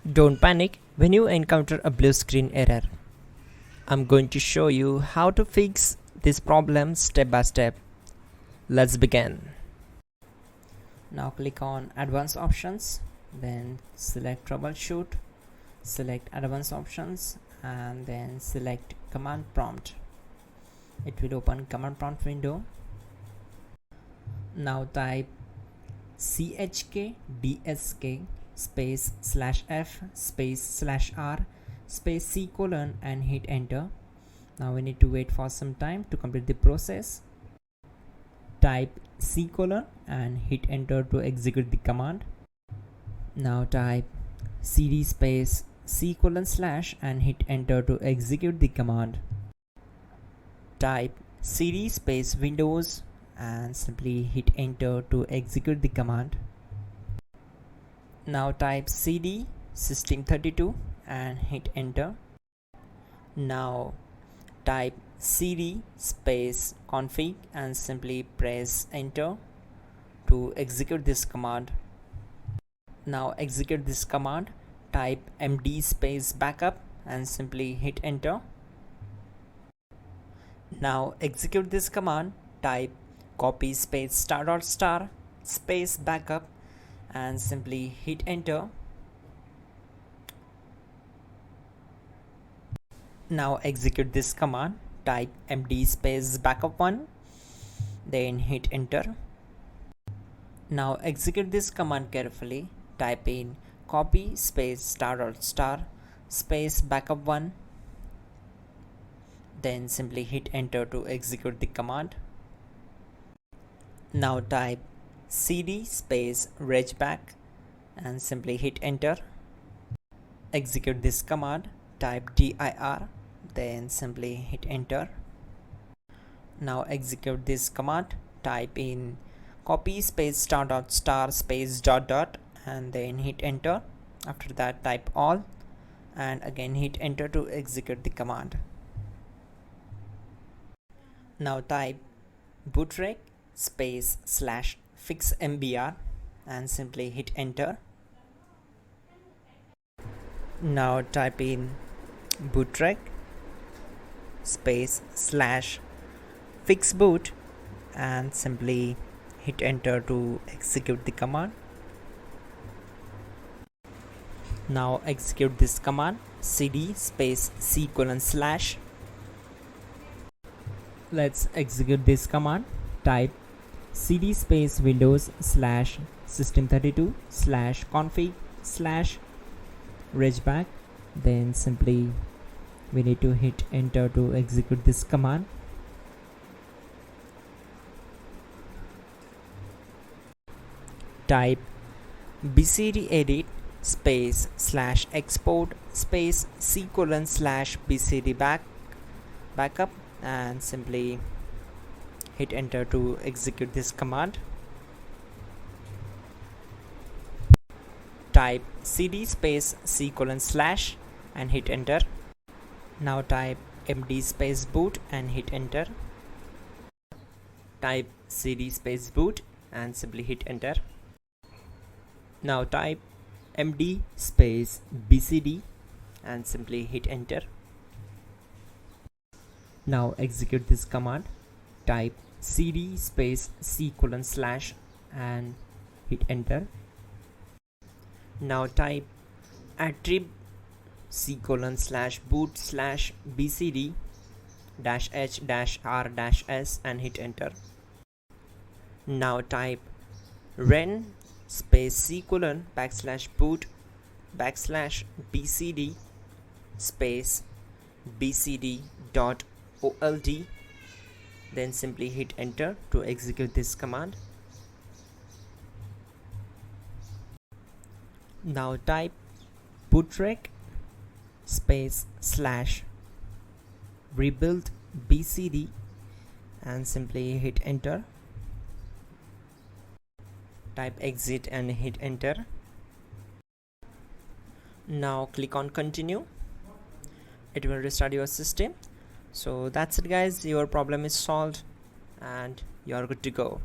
Don't panic when you encounter a blue screen error. I'm going to show you how to fix this problem step by step. Let's begin. Now click on Advanced Options, then select Troubleshoot, select Advanced Options, and then select Command Prompt. It will open Command Prompt window. Now type chkdsk space /f space /r space c colon and hit enter. Now we need to wait for some time to complete the process. Type c colon and hit enter to execute the command. Now type cd space c colon / and hit enter to execute the command. Type cd space windows and simply hit enter to execute the command. Now type cd system32 and hit enter. Now type cd space config and simply press enter to execute this command. Now execute this command. Type md space backup and simply hit enter. Now execute this command. Type copy space *** space backup and simply hit enter. Now execute this command. Type md space backup1, then hit enter. Now execute this command carefully. Type in copy space ** space backup1, then simply hit enter to execute the command. Now type cd space regback and simply hit enter. Execute this command. Type dir, then simply hit enter. Now execute this command. Type in copy space ** space ... and then hit enter. After that type all and again hit enter to execute the command. Now type bootrec space /fixmbr and simply hit enter. Now type in bootrec space /fixboot and simply hit enter to execute the command. Now execute this command. Cd space c colon /. Let's execute this command. Type cd space windows /system32 /config /regback, then simply we need to hit enter to execute this command. Type bcd edit space /export space c colon /bcd backup and simply hit enter to execute this command. Type cd space c colon / and hit enter. Now type md space boot and hit enter. Type cd space boot and simply hit enter. Now type md space bcd and simply hit enter. Now execute this command. Type cd space c colon / and hit enter. Now type attrib c colon /boot /bcd -h -r -s and hit enter. Now type ren space c colon /boot /bcd space bcd.old, then simply hit enter to execute this command. Now type bootrec space /rebuild bcd and simply hit enter. Type exit and hit enter. Now click on continue. It will restart your system. So that's it guys, your problem is solved and you are good to go.